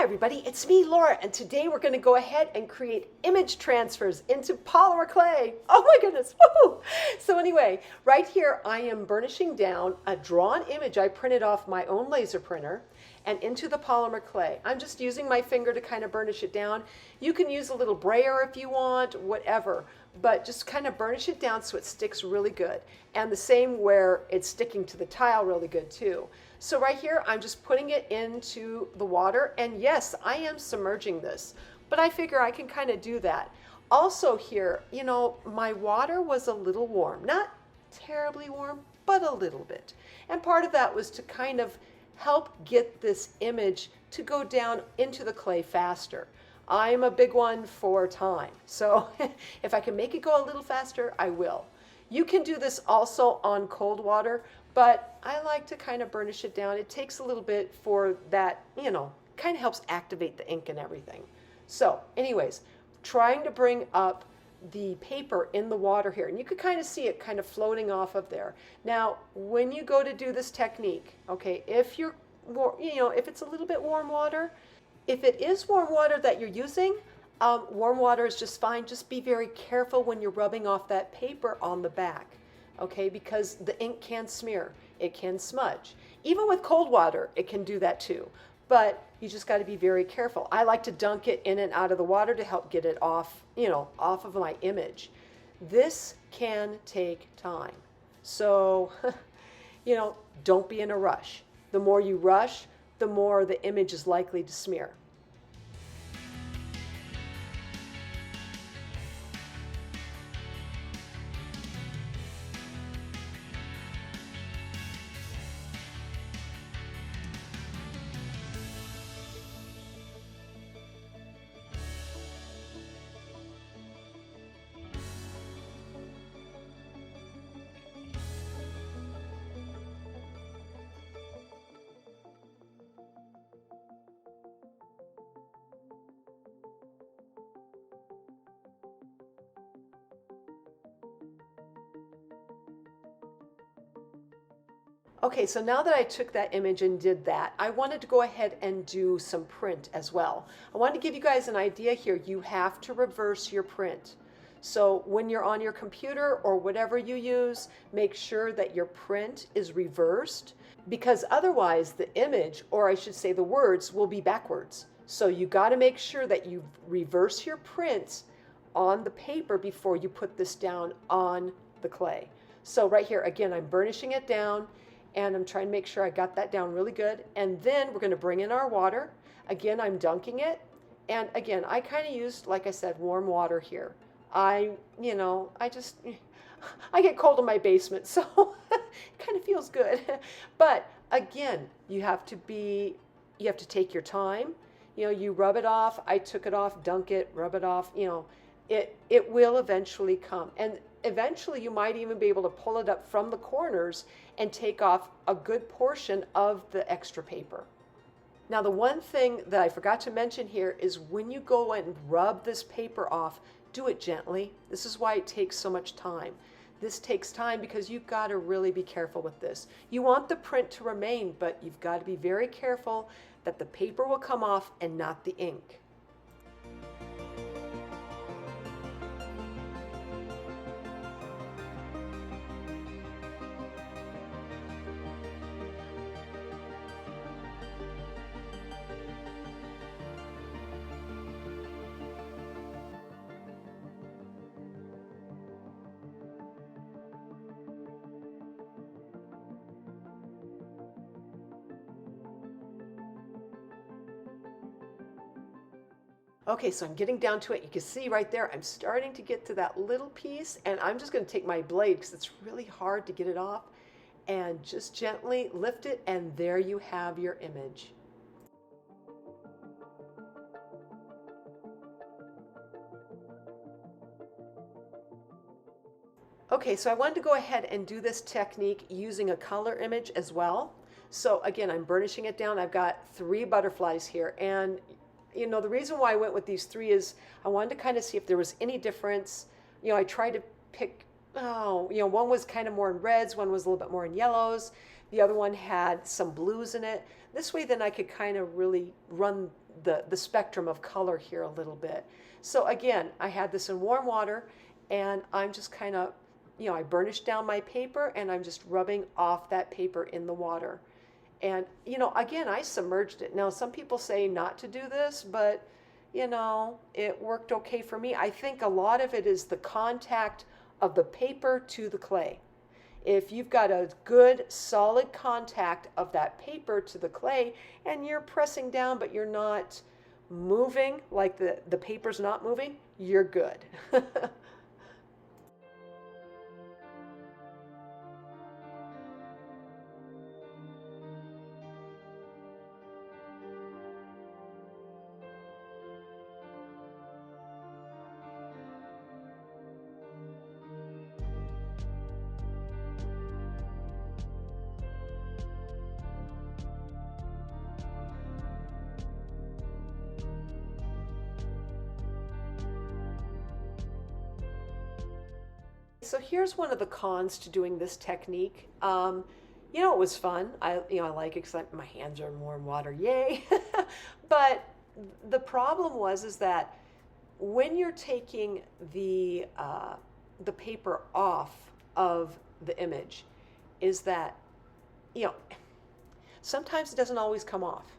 everybody, it's me, Laura, and today we're going to go ahead and create image transfers into polymer clay. Oh my goodness, woohoo! So anyway, right here I am burnishing down a drawn image I printed off my own laser printer and into the polymer clay. I'm just using my finger to kind of burnish it down. You can use a little brayer if you want, whatever, but just kind of burnish it down so it sticks really good. And the same where it's sticking to the tile really good too. So right here, I'm just putting it into the water, and yes, I am submerging this, but I figure I can kind of do that. Also here, you know, my water was a little warm, not terribly warm, but a little bit. And part of that was to kind of help get this image to go down into the clay faster. I'm a big one for time, so if I can make it go a little faster, I will. You can do this also on cold water, but I like to kind of burnish it down. It takes a little bit for that, you know, kind of helps activate the ink and everything. So anyways, trying to bring up the paper in the water here, and you could kind of see it kind of floating off of there. Now, when you go to do this technique, okay, if you're, you know, if it's a little bit warm water, if it is warm water that you're using, warm water is just fine. Just be very careful when you're rubbing off that paper on the back, okay, because the ink can smear, it can smudge. Even with cold water, it can do that too, but you just got to be very careful. I like to dunk it in and out of the water to help get it off, you know, off of my image. This can take time. So, you know, don't be in a rush. The more you rush, the more the image is likely to smear. Okay, so now that I took that image and did that, I wanted to go ahead and do some print as well. I wanted to give you guys an idea here. You have to reverse your print. So when you're on your computer or whatever you use, make sure that your print is reversed, because otherwise the image, or I should say the words, will be backwards. So you got to make sure that you reverse your print on the paper before you put this down on the clay. So right here, again, I'm burnishing it down, and I'm trying to make sure I got that down really good. And then we're going to bring in our water. Again, I'm dunking it. And again, I kind of used, like I said, warm water here. I get cold in my basement, so it kind of feels good. But again, you have to take your time. You know, you rub it off. I took it off, dunk it, rub it off. You know, it will eventually come. And eventually you might even be able to pull it up from the corners and take off a good portion of the extra paper. Now, the one thing that I forgot to mention here is when you go and rub this paper off, do it gently. This is why it takes so much time. This takes time because you've got to really be careful with this. You want the print to remain, but you've got to be very careful that the paper will come off and not the ink. Okay, so I'm getting down to it. You can see right there, I'm starting to get to that little piece, and I'm just going to take my blade because it's really hard to get it off, and just gently lift it, and there you have your image. Okay, so I wanted to go ahead and do this technique using a color image as well. So again, I'm burnishing it down. I've got 3 butterflies here, and you know, the reason why I went with these 3 is I wanted to kind of see if there was any difference. You know, I tried to pick, one was kind of more in reds, one was a little bit more in yellows. The other one had some blues in it. This way then I could kind of really run the spectrum of color here a little bit. So again, I had this in warm water, and I'm just kind of, I burnished down my paper, and I'm just rubbing off that paper in the water. And, again, I submerged it. Now, some people say not to do this, but, it worked okay for me. I think a lot of it is the contact of the paper to the clay. If you've got a good solid contact of that paper to the clay, and you're pressing down but you're not moving, like the paper's not moving, you're good. So here's one of the cons to doing this technique. It was fun. I like it because my hands are in warm water, yay. But the problem is that when you're taking the paper off of the image, is that, sometimes it doesn't always come off.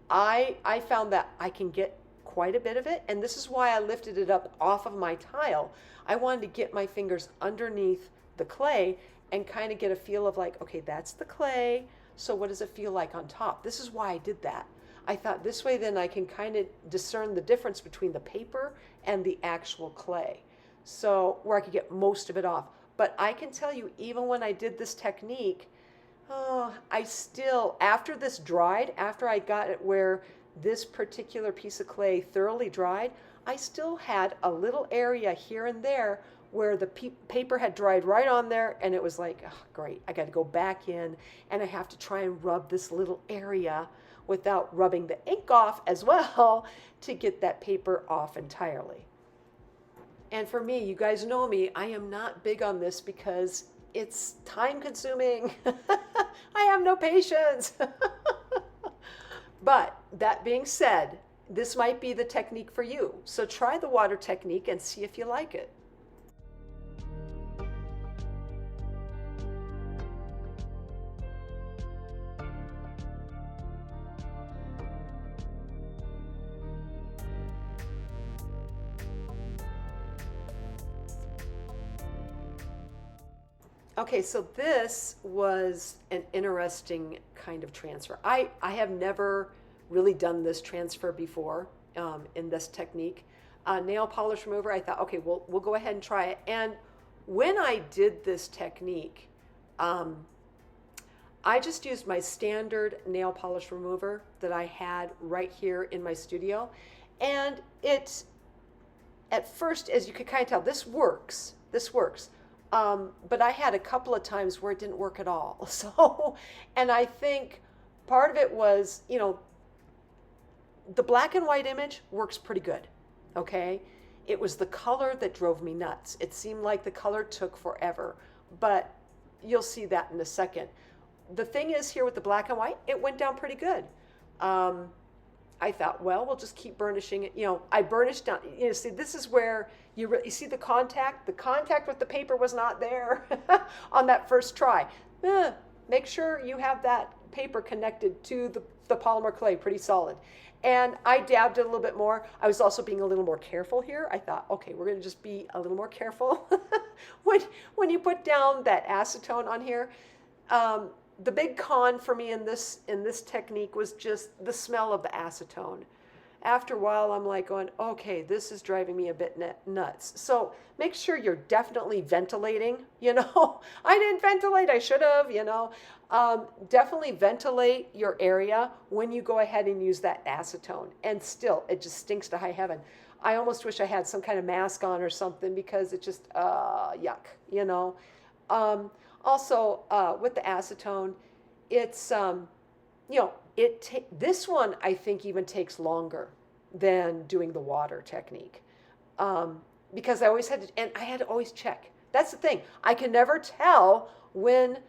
I found that I can get quite a bit of it, and this is why I lifted it up off of my tile. I wanted to get my fingers underneath the clay and kind of get a feel of like, okay, that's the clay, so what does it feel like on top? This is why I did that. I thought this way then I can kind of discern the difference between the paper and the actual clay, so where I could get most of it off. But I can tell you, even when I did this technique, I still, after this dried, after I got it where this particular piece of clay thoroughly dried, I still had a little area here and there where the paper had dried right on there, and it was like, oh, great, I got to go back in, and I have to try and rub this little area without rubbing the ink off as well to get that paper off entirely. And for me, you guys know me, I am not big on this because it's time consuming. I have no patience. But that being said, this might be the technique for you. So try the water technique and see if you like it. Okay, so this was an interesting kind of transfer. I have never really done this transfer before in this technique. Nail polish remover, I thought, okay, we'll go ahead and try it. And when I did this technique, I just used my standard nail polish remover that I had right here in my studio. And it, at first, as you could kind of tell, this works. But I had a couple of times where it didn't work at all. So, and I think part of it was, the black and white image works pretty good, okay? It was the color that drove me nuts. It seemed like the color took forever, but you'll see that in a second. The thing is here with the black and white, it went down pretty good. I thought, well, we'll just keep burnishing it. I burnished down. See, this is where you see the contact. The contact with the paper was not there on that first try. Make sure you have that paper connected to the polymer clay pretty solid. And I dabbed it a little bit more. I was also being a little more careful here. I thought, okay, we're going to just be a little more careful. when you put down that acetone on here, the big con for me in this technique was just the smell of the acetone. After a while, I'm like going, okay, this is driving me a bit nuts. So make sure you're definitely ventilating. I didn't ventilate, I should have, definitely ventilate your area when you go ahead and use that acetone. And still, it just stinks to high heaven. I almost wish I had some kind of mask on or something because it just, yuck, Also, with the acetone, it's, this one I think even takes longer than doing the water technique. Because I always had to, and I had to always check. That's the thing. I can never tell when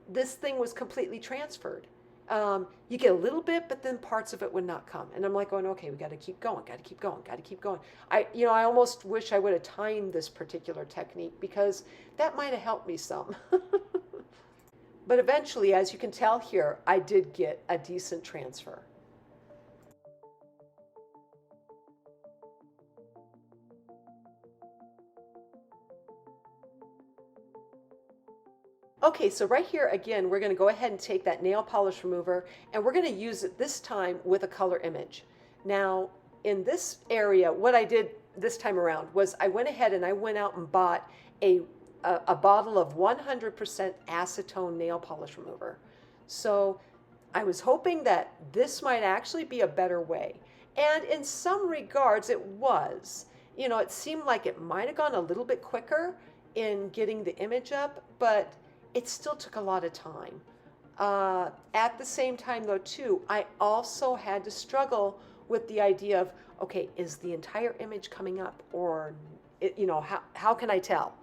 this thing was completely transferred. You get a little bit, but then parts of it would not come. And I'm like going, okay, we got to keep going, got to keep going, got to keep going. I almost wish I would have timed this particular technique because that might have helped me some. But eventually, as you can tell here, I did get a decent transfer. Okay, so right here again, we're going to go ahead and take that nail polish remover and we're going to use it this time with a color image. Now, in this area, what I did this time around was I went ahead and I went out and bought a bottle of 100% acetone nail polish remover. So I was hoping that this might actually be a better way. And in some regards, it was. You know, it seemed like it might have gone a little bit quicker in getting the image up, but it still took a lot of time. At the same time, though, too, I also had to struggle with the idea of, okay, is the entire image coming up, or, how can I tell?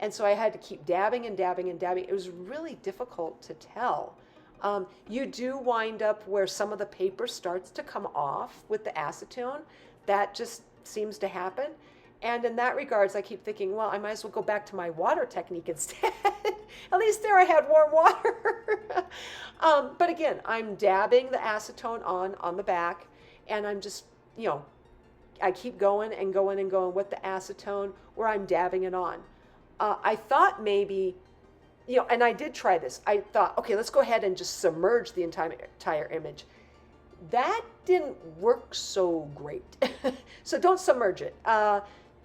And so I had to keep dabbing and dabbing and dabbing. It was really difficult to tell. You do wind up where some of the paper starts to come off with the acetone. That just seems to happen. And in that regards, I keep thinking, well, I might as well go back to my water technique instead. At least there I had warm water. But again, I'm dabbing the acetone on the back, and I'm just, I keep going and going and going with the acetone where I'm dabbing it on. I thought maybe, and I did try this. I thought, okay, let's go ahead and just submerge the entire image. That didn't work so great. So don't submerge it.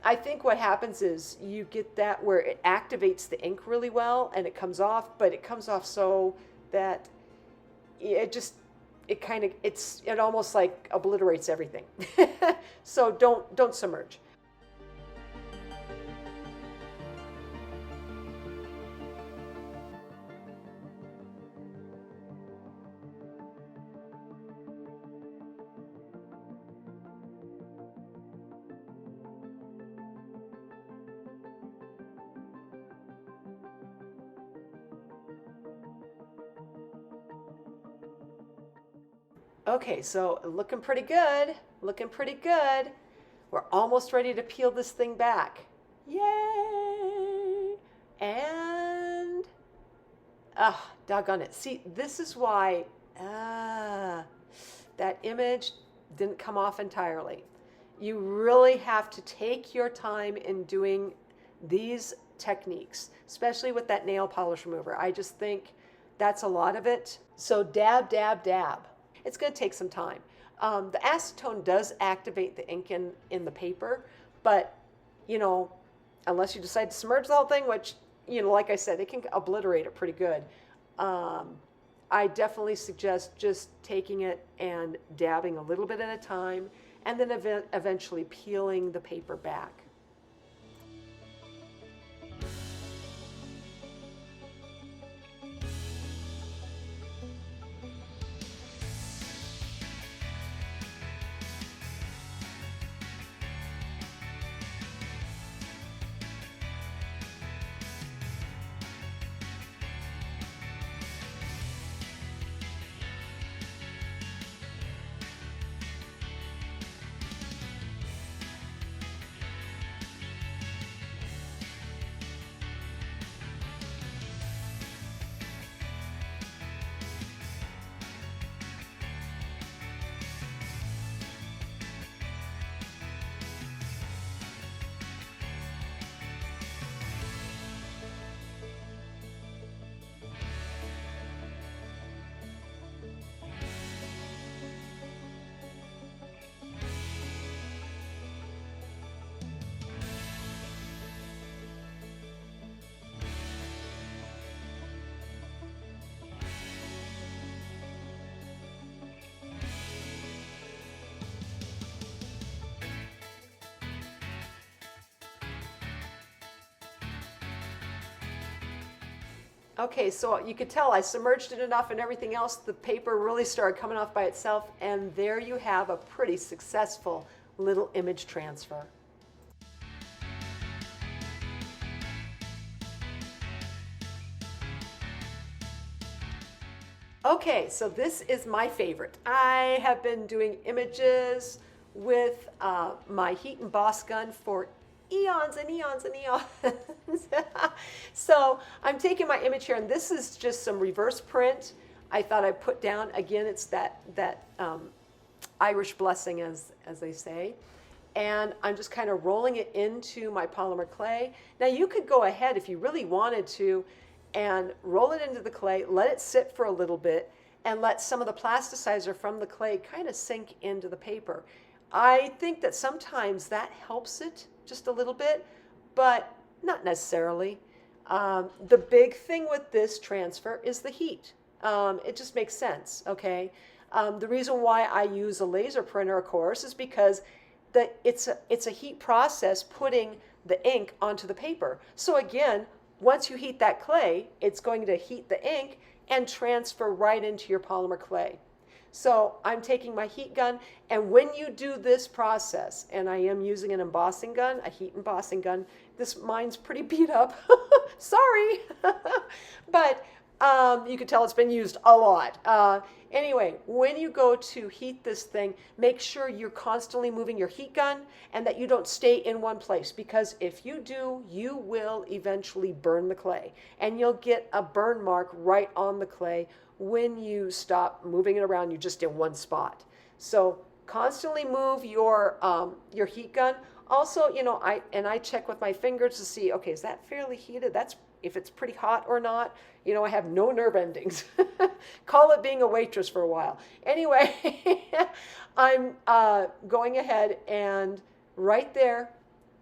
I think what happens is you get that where it activates the ink really well and it comes off, but it comes off so that it almost like obliterates everything. So don't submerge. Okay, so looking pretty good, looking pretty good. We're almost ready to peel this thing back. Yay! And, doggone it. See, this is why that image didn't come off entirely. You really have to take your time in doing these techniques, especially with that nail polish remover. I just think that's a lot of it. So dab, dab, dab. It's going to take some time. The acetone does activate the ink in the paper, but, unless you decide to submerge the whole thing, which, like I said, it can obliterate it pretty good. I definitely suggest just taking it and dabbing a little bit at a time, and then eventually peeling the paper back. Okay, so you could tell I submerged it enough and everything else, the paper really started coming off by itself, and there you have a pretty successful little image transfer. Okay, so this is my favorite. I have been doing images with my heat emboss gun for eons and eons and eons. So I'm taking my image here, and this is just some reverse print. I thought I'd put down, again, it's that Irish blessing, as they say. And I'm just kind of rolling it into my polymer clay. Now you could go ahead if you really wanted to and roll it into the clay, let it sit for a little bit, and let some of the plasticizer from the clay kind of sink into the paper. I think that sometimes that helps it just a little bit, but not necessarily. The big thing with this transfer is the heat. It just makes sense, okay? The reason why I use a laser printer, of course, is because it's a heat process putting the ink onto the paper. So again, once you heat that clay, it's going to heat the ink and transfer right into your polymer clay. So I'm taking my heat gun, and when you do this process, and I am using an embossing gun, a heat embossing gun, mine's pretty beat up, sorry, but you can tell it's been used a lot. Anyway, when you go to heat this thing, make sure you're constantly moving your heat gun and that you don't stay in one place, because if you do, you will eventually burn the clay, and you'll get a burn mark right on the clay when you stop moving it around. You're just in one spot. So constantly move your heat gun. Also, you know, I check with my fingers to see, okay, is that fairly heated? That's if it's pretty hot or not. You know, I have no nerve endings. Call it being a waitress for a while. Anyway, I'm going ahead, and right there,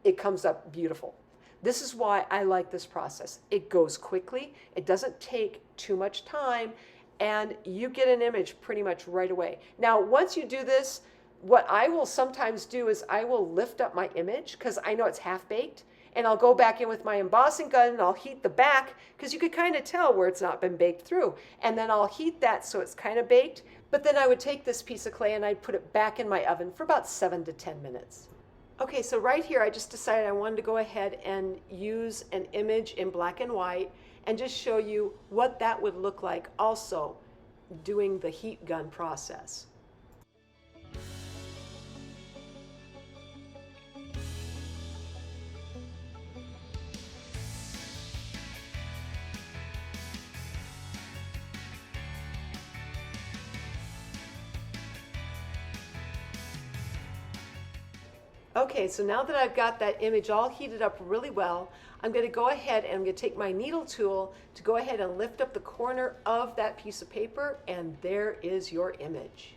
it comes up beautiful. This is why I like this process. It goes quickly, it doesn't take too much time, and you get an image pretty much right away. Now, once you do this, what I will sometimes do is I will lift up my image because I know it's half-baked, and I'll go back in with my embossing gun and I'll heat the back, because you could kind of tell where it's not been baked through. And then I'll heat that so it's kind of baked. But then I would take this piece of clay and I'd put it back in my oven for about 7 to 10 minutes. Okay, so right here I just decided I wanted to go ahead and use an image in black and white and just show you what that would look like also doing the heat gun process. Okay, so now that I've got that image all heated up really well, I'm going to go ahead and I'm going to take my needle tool to go ahead and lift up the corner of that piece of paper, and there is your image.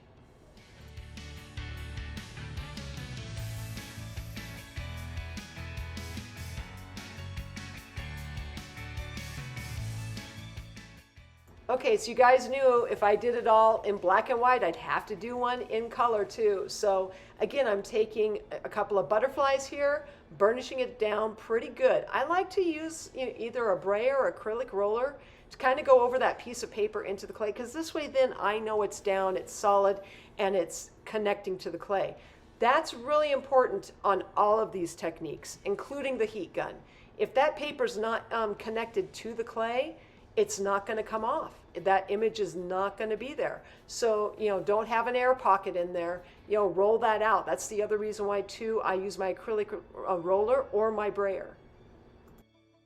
Okay, so you guys knew if I did it all in black and white, I'd have to do one in color too. So again, I'm taking a couple of butterflies here, burnishing it down pretty good. I like to use either a brayer or acrylic roller to kind of go over that piece of paper into the clay, because this way then I know it's down, it's solid, and it's connecting to the clay. That's really important on all of these techniques, including the heat gun. If that paper's not connected to the clay, it's not going to come off. That image is not going to be there. So, don't have an air pocket in there. Roll that out. That's the other reason why, too, I use my acrylic roller or my brayer.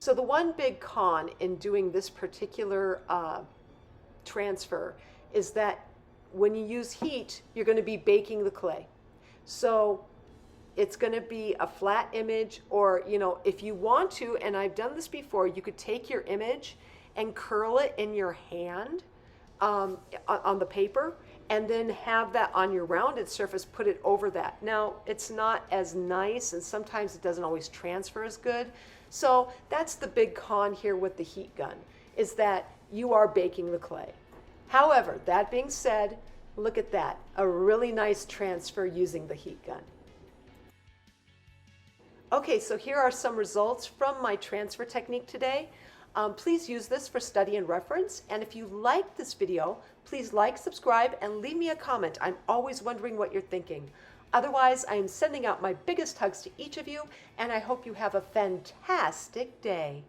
So the one big con in doing this particular transfer is that when you use heat, you're going to be baking the clay. So it's going to be a flat image, or, if you want to, and I've done this before, you could take your image and curl it in your hand on the paper, and then have that on your rounded surface, put it over that. Now, it's not as nice, and sometimes it doesn't always transfer as good. So that's the big con here with the heat gun, is that you are baking the clay. However, that being said, look at that, a really nice transfer using the heat gun. Okay, so here are some results from my transfer technique today. Please use this for study and reference. And if you like this video, please like, subscribe, and leave me a comment. I'm always wondering what you're thinking. Otherwise, I am sending out my biggest hugs to each of you, and I hope you have a fantastic day.